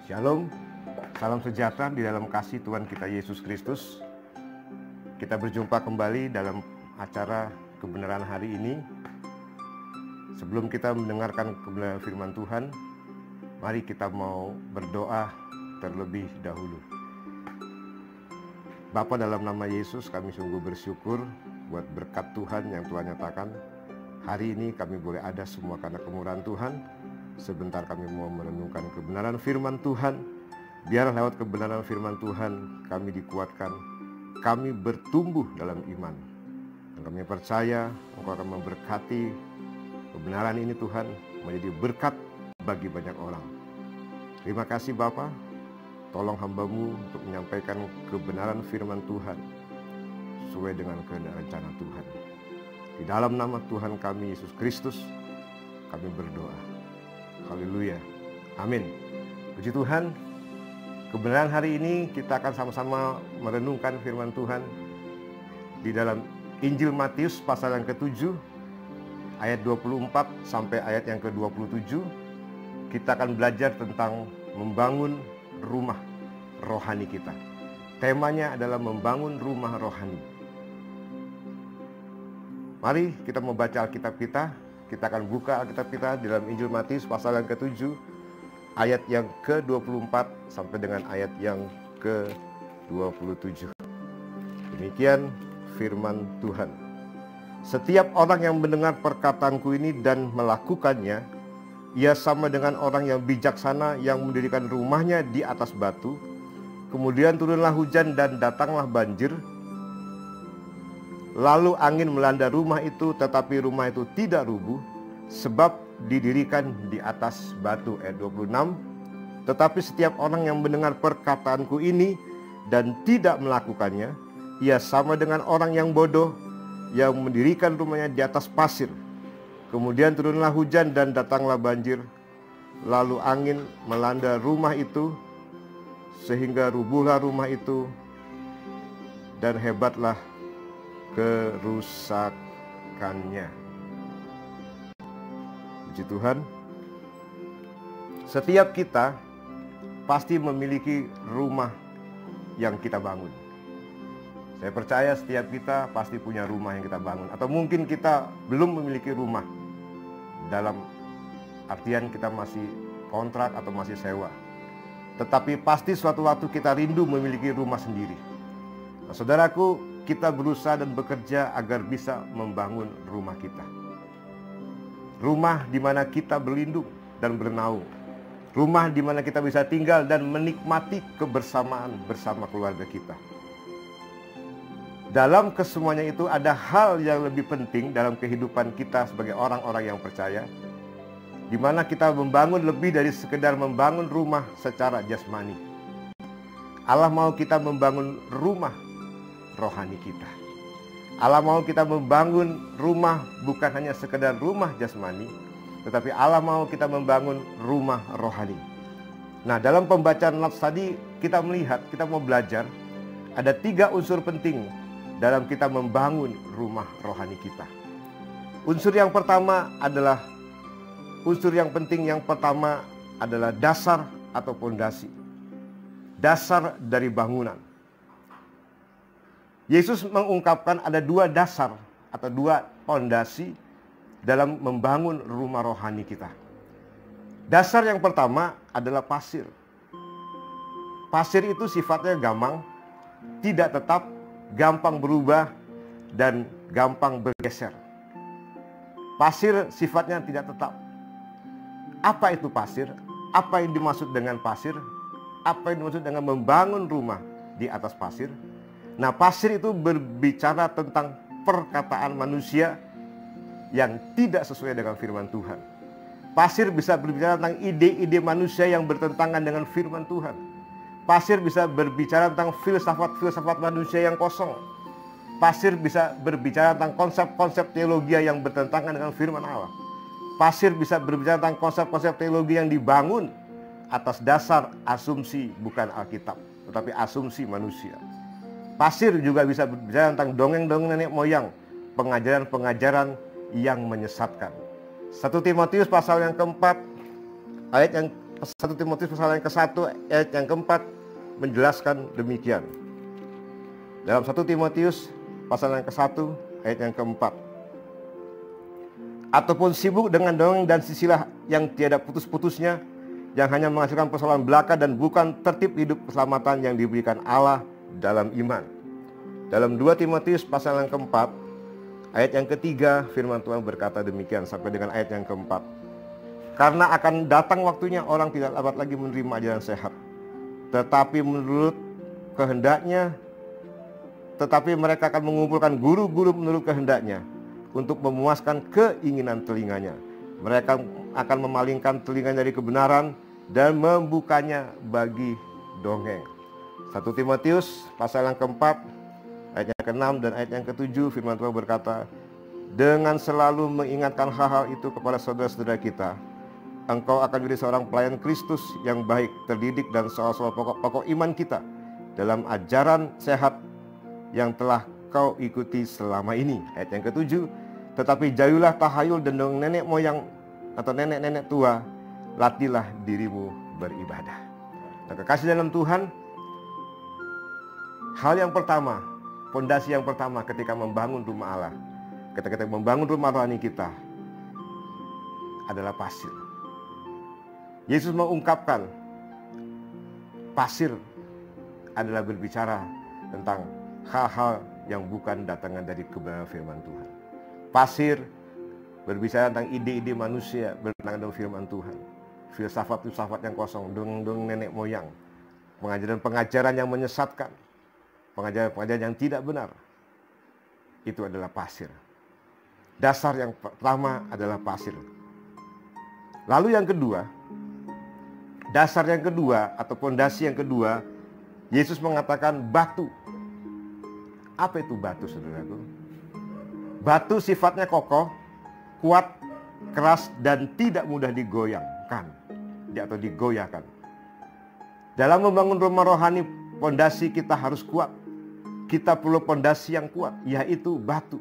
Shalom, salam sejahtera di dalam kasih Tuhan kita Yesus Kristus. Kita berjumpa kembali dalam acara kebenaran hari ini. Sebelum kita mendengarkan kebenaran firman Tuhan, mari kita mau berdoa terlebih dahulu. Bapa, dalam nama Yesus kami sungguh bersyukur buat berkat Tuhan yang Tuhan nyatakan. Hari ini kami boleh ada semua karena kemurahan Tuhan. Sebentar kami mau merenungkan kebenaran firman Tuhan. Biar lewat kebenaran firman Tuhan kami dikuatkan, kami bertumbuh dalam iman. Dan kami percaya Engkau akan memberkati kebenaran ini Tuhan, menjadi berkat bagi banyak orang. Terima kasih Bapa, tolong hamba-Mu untuk menyampaikan kebenaran firman Tuhan sesuai dengan kehendak rencana Tuhan. Di dalam nama Tuhan kami Yesus Kristus kami berdoa. Haleluya. Amin. Puji Tuhan. Kebenaran hari ini kita akan sama-sama merenungkan firman Tuhan di dalam Injil Matius pasal yang ke-7 ayat 24 sampai ayat yang ke-27. Kita akan belajar tentang membangun rumah rohani kita. Temanya adalah membangun rumah rohani. Mari kita membaca Alkitab kita. Kita akan buka Alkitab kita di dalam Injil Matius pasal yang ke-7 ayat yang ke-24 sampai dengan ayat yang ke-27. Demikian firman Tuhan. Setiap orang yang mendengar perkataanku ini dan melakukannya, ia sama dengan orang yang bijaksana yang mendirikan rumahnya di atas batu. Kemudian turunlah hujan dan datanglah banjir. Lalu angin melanda rumah itu, tetapi rumah itu tidak rubuh, sebab didirikan di atas batu. Ayat 26. Tetapi setiap orang yang mendengar perkataanku ini dan tidak melakukannya, ia sama dengan orang yang bodoh yang mendirikan rumahnya di atas pasir. Kemudian turunlah hujan dan datanglah banjir. Lalu angin melanda rumah itu, sehingga rubuhlah rumah itu, dan hebatlah kerusakannya. Puji Tuhan. Setiap kita pasti memiliki rumah yang kita bangun. Saya percaya setiap kita pasti punya rumah yang kita bangun. Atau mungkin kita belum memiliki rumah, dalam artian kita masih kontrak atau masih sewa. Tetapi pasti suatu waktu kita rindu memiliki rumah sendiri. Nah, saudaraku, kita berusaha dan bekerja agar bisa membangun rumah kita. Rumah di mana kita berlindung dan bernaung. Rumah di mana kita bisa tinggal dan menikmati kebersamaan bersama keluarga kita. Dalam kesemuanya itu ada hal yang lebih penting dalam kehidupan kita sebagai orang-orang yang percaya, di mana kita membangun lebih dari sekedar membangun rumah secara jasmani. Allah mau kita membangun rumah rohani kita. Allah mau kita membangun rumah bukan hanya sekedar rumah jasmani, tetapi Allah mau kita membangun rumah rohani. Nah, dalam pembacaan nats tadi kita melihat, kita mau belajar ada 3 unsur penting dalam kita membangun rumah rohani kita. Unsur yang pertama adalah dasar atau pondasi. Dasar dari bangunan. Yesus mengungkapkan ada 2 dasar atau 2 pondasi dalam membangun rumah rohani kita. Dasar yang pertama adalah pasir. Pasir itu sifatnya gampang, tidak tetap, gampang berubah, dan gampang bergeser. Pasir sifatnya tidak tetap. Apa itu pasir? Apa yang dimaksud dengan pasir? Apa yang dimaksud dengan membangun rumah di atas pasir? Nah, pasir itu berbicara tentang perkataan manusia yang tidak sesuai dengan firman Tuhan. Pasir bisa berbicara tentang ide-ide manusia yang bertentangan dengan firman Tuhan. Pasir bisa berbicara tentang filsafat-filsafat manusia yang kosong. Pasir bisa berbicara tentang konsep-konsep teologi yang bertentangan dengan firman Allah. Pasir bisa berbicara tentang konsep-konsep teologi yang dibangun atas dasar asumsi bukan Alkitab, tetapi asumsi manusia. Pasir juga bisa berbicara tentang dongeng-dongeng nenek moyang, pengajaran-pengajaran yang menyesatkan. 1 Timotius pasal yang keempat ayat yang 1 Timotius pasal yang ke-1 ayat yang ke-4 menjelaskan demikian. Dalam 1 Timotius pasal yang ke-1 ayat yang ke-4. Ataupun sibuk dengan dongeng dan silsilah yang tiada putus-putusnya, yang hanya menghasilkan persoalan belaka dan bukan tertib hidup keselamatan yang diberikan Allah dalam iman. Dalam 2 Timotius pasal yang ke-4 ayat yang ke-3 firman Tuhan berkata demikian sampai dengan ayat yang ke-4. Karena akan datang waktunya orang tidak dapat lagi menerima ajaran sehat, tetapi menurut kehendaknya, tetapi mereka akan mengumpulkan guru-guru menurut kehendaknya untuk memuaskan keinginan telinganya. Mereka akan memalingkan telinganya dari kebenaran dan membukanya bagi dongeng. 1 Timotius pasal yang ke-4 ayat yang ke-6 dan ayat yang ke-7 firman Tuhan berkata, dengan selalu mengingatkan hal-hal itu kepada saudara-saudara kita, engkau akan menjadi seorang pelayan Kristus yang baik, terdidik dan soal-soal pokok-pokok iman kita dalam ajaran sehat yang telah kau ikuti selama ini. Ayat yang ke-7, tetapi jauhilah tahayul dan dongeng nenek moyang atau nenek-nenek tua, latihlah dirimu beribadah. Nah, kekasih dalam Tuhan, hal yang pertama, fondasi yang pertama ketika membangun rumah Allah, ketika kita membangun rumah rohani kita adalah pasir. Yesus mengungkapkan pasir adalah berbicara tentang hal-hal yang bukan datangan dari kebenaran firman Tuhan. Pasir berbicara tentang ide-ide manusia bertentangan dengan firman Tuhan. Filsafat-filsafat yang kosong, dongeng nenek moyang, pengajaran-pengajaran yang menyesatkan, pengajaran-pengajaran yang tidak benar. Itu adalah pasir. Dasar yang pertama adalah pasir. Lalu yang kedua, dasar yang kedua atau fondasi yang kedua, Yesus mengatakan batu. Apa itu batu, saudaraku? Batu sifatnya kokoh, kuat, keras, dan tidak mudah digoyangkan atau digoyahkan. Dalam membangun rumah rohani, fondasi kita harus kuat. Kita perlu fondasi yang kuat, yaitu batu.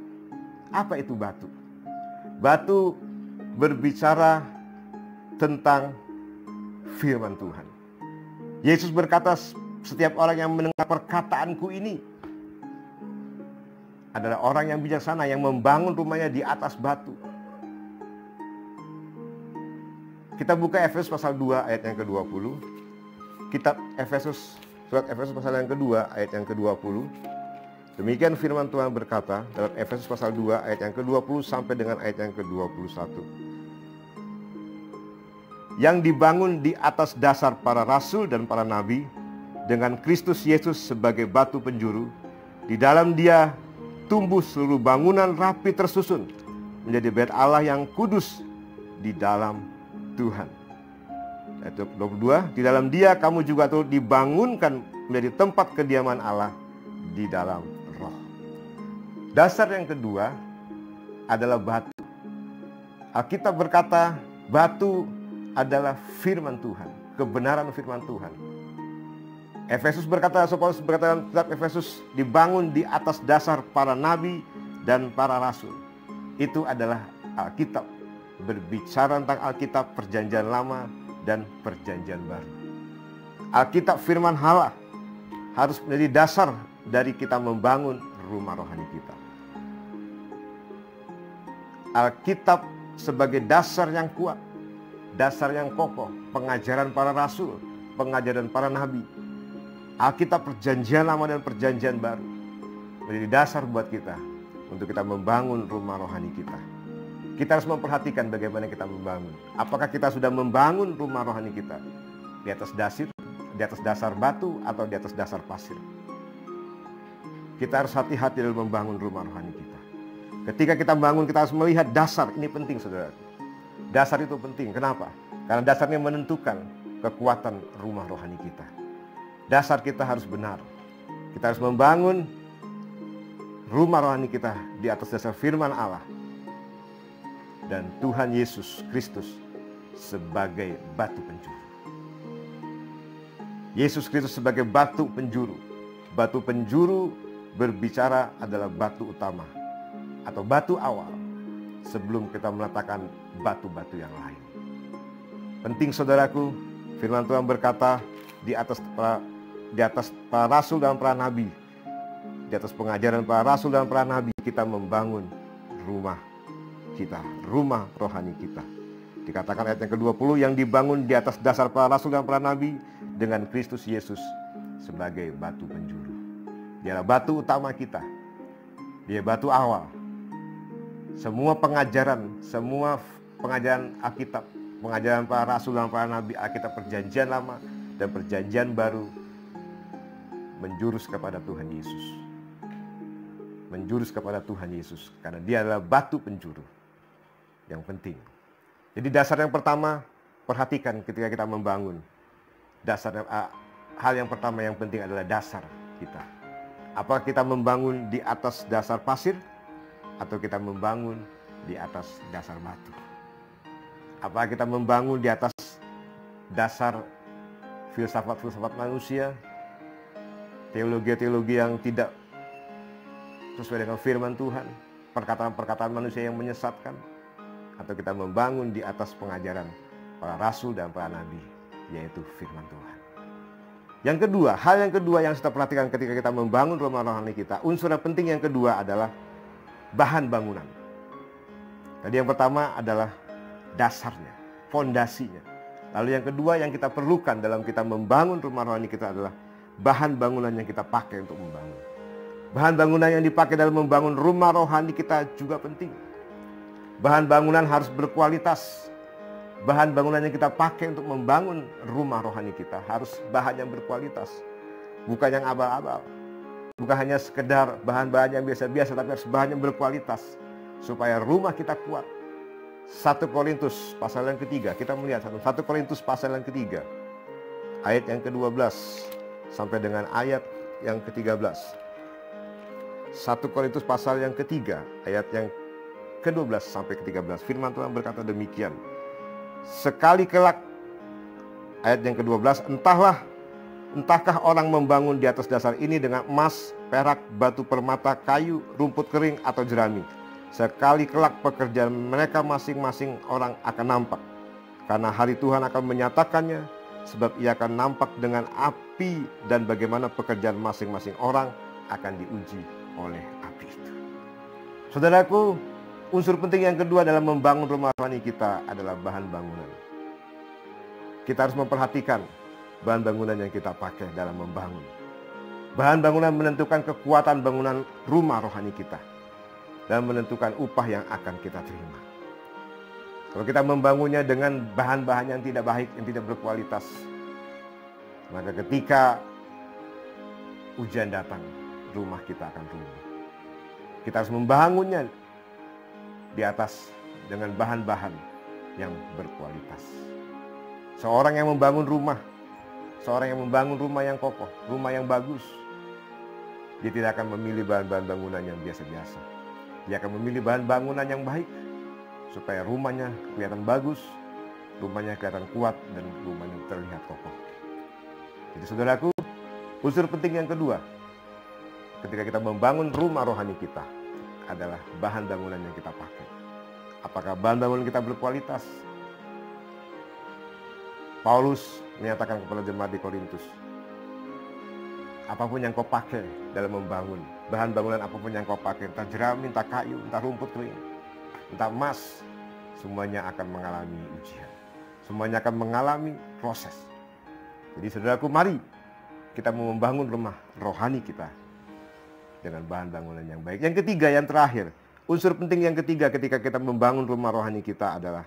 Apa itu batu? Batu berbicara tentang firman Tuhan. Yesus berkata, setiap orang yang mendengar perkataanku ini adalah orang yang bijaksana yang membangun rumahnya di atas batu. Kita buka Efesus pasal 2 ayat yang ke-20. Kitab Efesus, surat Efesus pasal yang kedua ayat yang ke-20. Demikian firman Tuhan berkata dalam Efesus pasal 2 ayat yang ke-20 sampai dengan ayat yang ke-21. Yang dibangun di atas dasar para rasul dan para nabi, dengan Kristus Yesus sebagai batu penjuru. Di dalam Dia tumbuh seluruh bangunan rapi tersusun menjadi bait Allah yang kudus di dalam Tuhan. Ayat 22, di dalam Dia kamu juga turut dibangunkan menjadi tempat kediaman Allah di dalam Roh. Dasar yang kedua adalah batu. Alkitab berkata batu adalah firman Tuhan, kebenaran firman Tuhan. Efesus berkata, Paulus berkata dalam kitab Efesus, dibangun di atas dasar para nabi dan para rasul. Itu adalah Alkitab, berbicara tentang Alkitab perjanjian lama dan perjanjian baru. Alkitab firman Allah harus menjadi dasar dari kita membangun rumah rohani kita. Alkitab sebagai dasar yang kuat, dasar yang kokoh, pengajaran para rasul, pengajaran para nabi. Alkitab perjanjian lama dan perjanjian baru menjadi dasar buat kita untuk kita membangun rumah rohani kita. Kita harus memperhatikan bagaimana kita membangun. Apakah kita sudah membangun rumah rohani kita di atas dasar batu atau di atas dasar pasir? Kita harus hati-hati dalam membangun rumah rohani kita. Ketika kita bangun, kita harus melihat dasar. Ini penting, saudara. Dasar itu penting. Kenapa? Karena dasarnya menentukan kekuatan rumah rohani kita. Dasar kita harus benar. Kita harus membangun rumah rohani kita di atas dasar firman Allah dan Tuhan Yesus Kristus sebagai batu penjuru. Yesus Kristus sebagai batu penjuru. Batu penjuru berbicara adalah batu utama atau batu awal sebelum kita meletakkan batu-batu yang lain. Penting, saudaraku, Firman Tuhan berkata, di atas para rasul dan para nabi, di atas pengajaran para rasul dan para nabi, kita membangun rumah kita, rumah rohani kita. Dikatakan ayat yang ke-20, yang dibangun di atas dasar para rasul dan para nabi dengan Kristus Yesus sebagai batu penjuru. Dialah batu utama kita. Dia batu awal. Semua pengajaran Alkitab, pengajaran para rasul dan para nabi, Alkitab perjanjian lama dan perjanjian baru menjurus kepada Tuhan Yesus. Menjurus kepada Tuhan Yesus karena dia adalah batu penjuru yang penting. Jadi dasar yang pertama, perhatikan ketika kita membangun. Hal yang pertama yang penting adalah dasar kita. Apakah kita membangun di atas dasar pasir atau kita membangun di atas dasar batu? Apakah kita membangun di atas dasar filsafat-filsafat manusia, teologi-teologi yang tidak sesuai dengan firman Tuhan, perkataan-perkataan manusia yang menyesatkan, atau kita membangun di atas pengajaran para rasul dan para nabi, yaitu firman Tuhan. Yang kedua, hal yang kedua yang kita perhatikan ketika kita membangun rumah rohani kita, unsur yang penting yang kedua adalah bahan bangunan. Tadi yang pertama adalah dasarnya, fondasinya. Lalu yang kedua yang kita perlukan dalam kita membangun rumah rohani kita adalah bahan bangunan yang kita pakai untuk membangun. Bahan bangunan yang dipakai dalam membangun rumah rohani kita juga penting. Bahan bangunan harus berkualitas. Bahan bangunan yang kita pakai untuk membangun rumah rohani kita harus bahan yang berkualitas. Bukan yang abal-abal. Bukan hanya sekedar bahan-bahan yang biasa-biasa, tapi harus bahan yang berkualitas. Supaya rumah kita kuat. 1 Korintus pasal yang ketiga. Kita melihat 1 Korintus pasal yang ketiga. Ayat yang ke-12 sampai dengan ayat yang ke-13. 1 Korintus pasal yang ketiga, ayat yang ke-12 sampai ke-13. Firman Tuhan berkata demikian. Sekali kelak, ayat yang ke-12, entahkah orang membangun di atas dasar ini dengan emas, perak, batu permata, kayu, rumput kering, atau jerami. Sekali kelak pekerjaan mereka masing-masing orang akan nampak. Karena hari Tuhan akan menyatakannya, sebab ia akan nampak dengan api, dan bagaimana pekerjaan masing-masing orang akan diuji oleh api itu. Saudaraku, unsur penting yang kedua dalam membangun rumah rohani kita adalah bahan bangunan. Kita harus memperhatikan bahan bangunan yang kita pakai dalam membangun. Bahan bangunan menentukan kekuatan bangunan rumah rohani kita dan menentukan upah yang akan kita terima. Kalau kita membangunnya dengan bahan-bahan yang tidak baik, yang tidak berkualitas, maka ketika ujian datang, rumah kita akan runtuh. Kita harus membangunnya di atas dengan bahan-bahan yang berkualitas. Seorang yang membangun rumah yang kokoh, rumah yang bagus, dia tidak akan memilih bahan-bahan bangunan yang biasa-biasa. Dia akan memilih bahan bangunan yang baik, supaya rumahnya kelihatan bagus, rumahnya kelihatan kuat, dan rumahnya terlihat kokoh. Jadi saudaraku, unsur penting yang kedua ketika kita membangun rumah rohani kita adalah bahan bangunan yang kita pakai. Apakah bahan bangunan kita berkualitas? Paulus menyatakan kepada jemaat di Korintus, apapun yang kau pakai dalam membangun, bahan bangunan apapun yang kau pakai, entah jerami, entah kayu, entah rumput kering, entah emas, semuanya akan mengalami ujian. Semuanya akan mengalami proses. Jadi saudaraku, mari kita membangun rumah rohani kita dengan bahan bangunan yang baik. Yang ketiga, yang terakhir, unsur penting yang ketiga ketika kita membangun rumah rohani kita adalah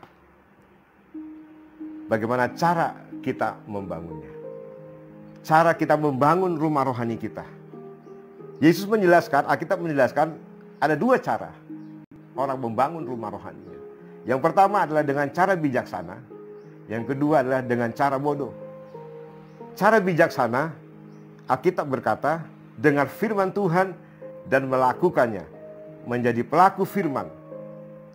bagaimana cara kita membangunnya. Cara kita membangun rumah rohani kita. Yesus menjelaskan, Alkitab menjelaskan ada dua cara orang membangun rumah rohaninya. Yang pertama adalah dengan cara bijaksana. Yang kedua adalah dengan cara bodoh. Cara bijaksana, Alkitab berkata, dengar firman Tuhan dan melakukannya, menjadi pelaku firman.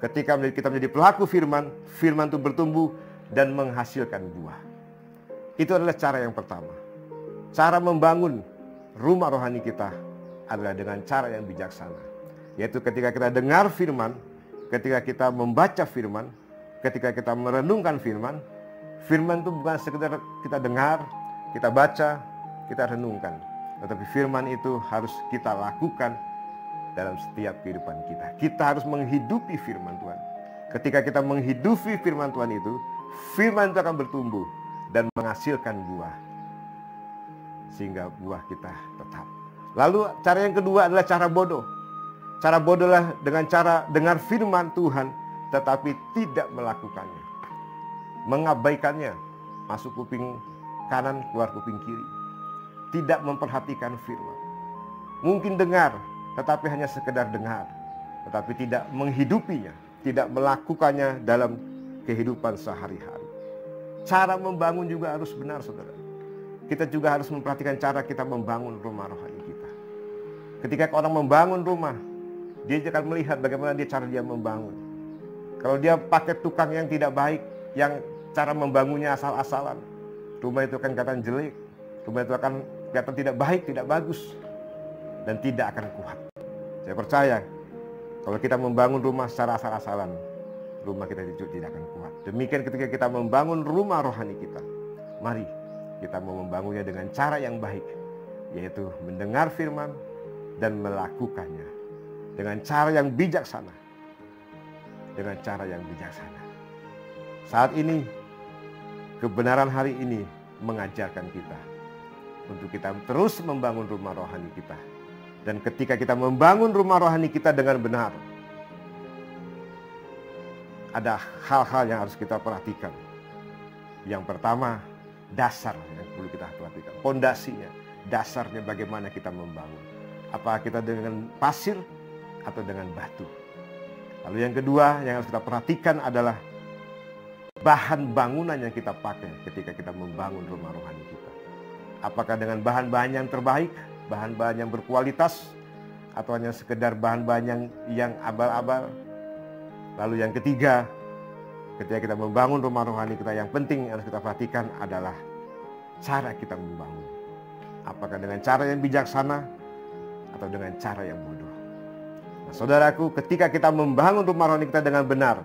Ketika kita menjadi pelaku firman, firman itu bertumbuh dan menghasilkan buah. Itu adalah cara yang pertama. Cara membangun rumah rohani kita adalah dengan cara yang bijaksana. Yaitu ketika kita dengar firman, ketika kita membaca firman, ketika kita merenungkan firman, Firman itu bukan sekedar kita dengar, kita baca, kita renungkan. Tetapi firman itu harus kita lakukan dalam setiap kehidupan kita. Kita harus menghidupi firman Tuhan. Ketika kita menghidupi firman Tuhan itu, firman itu akan bertumbuh dan menghasilkan buah. Sehingga buah kita tetap. Lalu cara yang kedua adalah cara bodoh. Cara bodoh adalah dengan cara dengar firman Tuhan tetapi tidak melakukannya. Mengabaikannya, masuk kuping kanan, keluar kuping kiri. Tidak memperhatikan firman. Mungkin dengar, tetapi hanya sekedar dengar. Tetapi tidak menghidupinya, tidak melakukannya dalam kehidupan sehari-hari. Cara membangun juga harus benar, saudara. Kita juga harus memperhatikan cara kita membangun rumah rohani kita. Ketika orang membangun rumah, dia akan melihat bagaimana cara dia membangun. Kalau dia pakai tukang yang tidak baik, yang cara membangunnya asal-asalan, rumah itu akan kelihatan jelek, rumah itu akan kelihatan tidak baik, tidak bagus, dan tidak akan kuat. Saya percaya, kalau kita membangun rumah secara asal-asalan, rumah kita tidak akan kuat. Demikian ketika kita membangun rumah rohani kita, mari kita mau membangunnya dengan cara yang baik, yaitu mendengar firman dan melakukannya dengan cara yang bijaksana. Dengan cara yang bijaksana. Saat ini, kebenaran hari ini mengajarkan kita untuk kita terus membangun rumah rohani kita. Dan ketika kita membangun rumah rohani kita dengan benar, ada hal-hal yang harus kita perhatikan. Yang pertama, dasar yang perlu kita perhatikan. Pondasinya, dasarnya bagaimana kita membangun. Apakah kita dengan pasir atau dengan batu? Lalu yang kedua yang harus kita perhatikan adalah bahan bangunan yang kita pakai ketika kita membangun rumah rohani kita. Apakah dengan bahan-bahan yang terbaik, bahan-bahan yang berkualitas, atau hanya sekedar bahan-bahan yang abal-abal? Lalu yang ketiga, ketika kita membangun rumah rohani kita, yang penting yang harus kita perhatikan adalah cara kita membangun. Apakah dengan cara yang bijaksana atau dengan cara yang bodoh? Nah, saudaraku, ketika kita membangun rumah rohani kita dengan benar,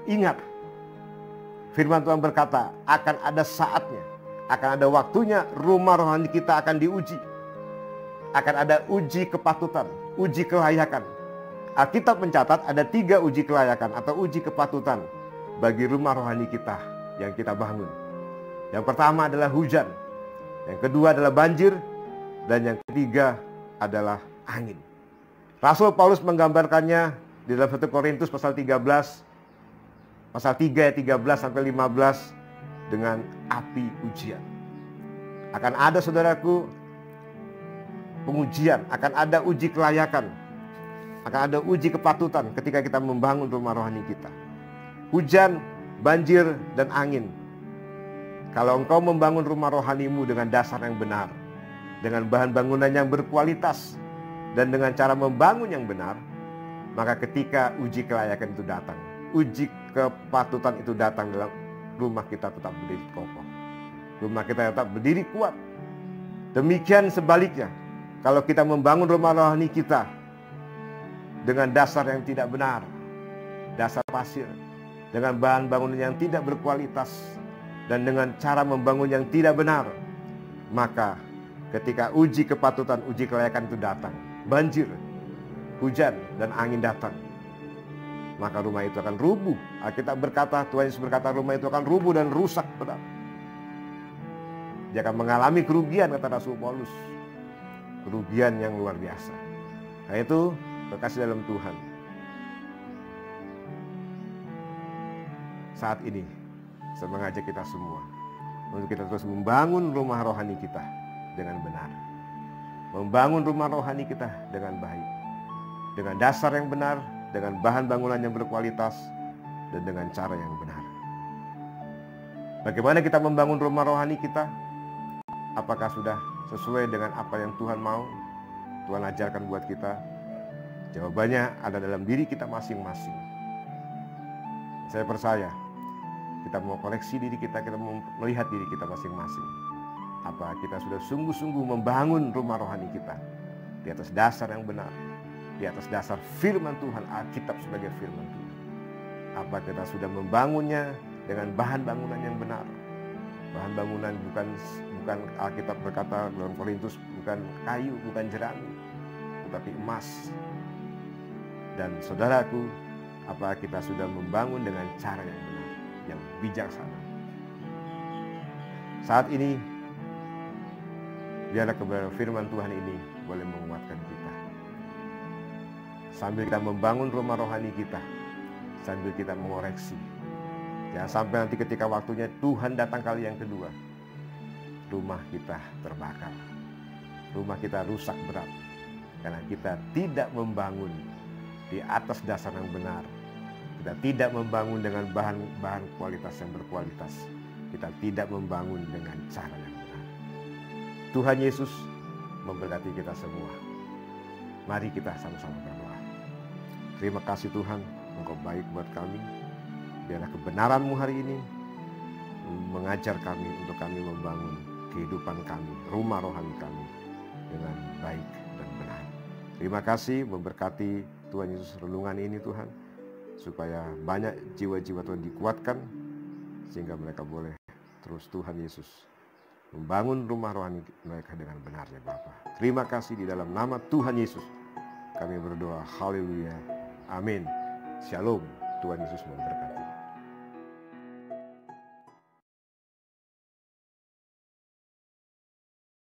ingat, firman Tuhan berkata, akan ada saatnya, akan ada waktunya rumah rohani kita akan diuji. Akan ada uji kepatutan, uji kelayakan. Alkitab mencatat ada 3 uji kelayakan atau uji kepatutan bagi rumah rohani kita yang kita bangun. Yang pertama adalah hujan, yang kedua adalah banjir, dan yang ketiga adalah angin. Rasul Paulus menggambarkannya di dalam 1 Korintus pasal 13, pasal 3 ayat 13 sampai 15 dengan api ujian. Akan ada, saudaraku, pengujian, akan ada uji kelayakan, akan ada uji kepatutan ketika kita membangun rumah rohani kita. Hujan, banjir, dan angin. Kalau engkau membangun rumah rohanimu dengan dasar yang benar, dengan bahan bangunan yang berkualitas, dan dengan cara membangun yang benar, maka ketika uji kelayakan itu datang, uji kepatutan itu datang, dalam rumah kita tetap berdiri kokoh. Rumah kita tetap berdiri kuat. Demikian sebaliknya, kalau kita membangun rumah rohani kita dengan dasar yang tidak benar, dasar pasir, dengan bahan bangunan yang tidak berkualitas, dan dengan cara membangun yang tidak benar, maka ketika uji kepatutan, uji kelayakan itu datang, banjir, hujan, dan angin datang, maka rumah itu akan rubuh. Alkitab berkata, Tuhan Yesus berkata, rumah itu akan rubuh dan rusak berat. Dia akan mengalami kerugian, kata Rasul Paulus. Kerugian yang luar biasa. Nah itu, kekasih dalam Tuhan, saat ini saya mengajak kita semua untuk kita terus membangun rumah rohani kita dengan benar. Membangun rumah rohani kita dengan baik, dengan dasar yang benar, dengan bahan bangunan yang berkualitas, dan dengan cara yang benar. Bagaimana kita membangun rumah rohani kita? Apakah sudah sesuai dengan apa yang Tuhan mau, Tuhan ajarkan buat kita? Jawabannya ada dalam diri kita masing-masing. Saya percaya, kita mau koreksi diri kita mau melihat diri kita masing-masing. Apa kita sudah sungguh-sungguh membangun rumah rohani kita di atas dasar yang benar, di atas dasar firman Tuhan, Alkitab sebagai firman Tuhan. Apa kita sudah membangunnya dengan bahan bangunan yang benar, Bahan bangunan bukan Alkitab berkata dalam Korintus, bukan kayu, bukan jerami, tetapi emas. Dan saudaraku, apa kita sudah membangun dengan cara yang benar, yang bijaksana? Saat ini, biarlah kebenaran firman Tuhan ini boleh menguatkan kita. Sambil kita membangun rumah rohani kita, sambil kita mengoreksi. Jangan sampai nanti ketika waktunya Tuhan datang kali yang kedua, rumah kita terbakar, rumah kita rusak berat, karena kita tidak membangun di atas dasar yang benar. Kita tidak membangun dengan bahan kualitas yang berkualitas. Kita tidak membangun dengan cara yang benar. Tuhan Yesus memberkati kita semua. Mari kita sama-sama berdoa. Terima kasih Tuhan, Engkau baik buat kami. Biarlah kebenaran-Mu hari ini mengajar kami untuk kami membangun kehidupan kami, rumah rohani kami dengan baik dan benar. Terima kasih, memberkati Tuhan Yesus renungan ini Tuhan, supaya banyak jiwa-jiwa Tuhan dikuatkan, sehingga mereka boleh terus Tuhan Yesus membangun rumah rohani mereka dengan benarnya Bapa. Terima kasih, di dalam nama Tuhan Yesus kami berdoa. Haleluya. Amin. Shalom. Tuhan Yesus memberkati.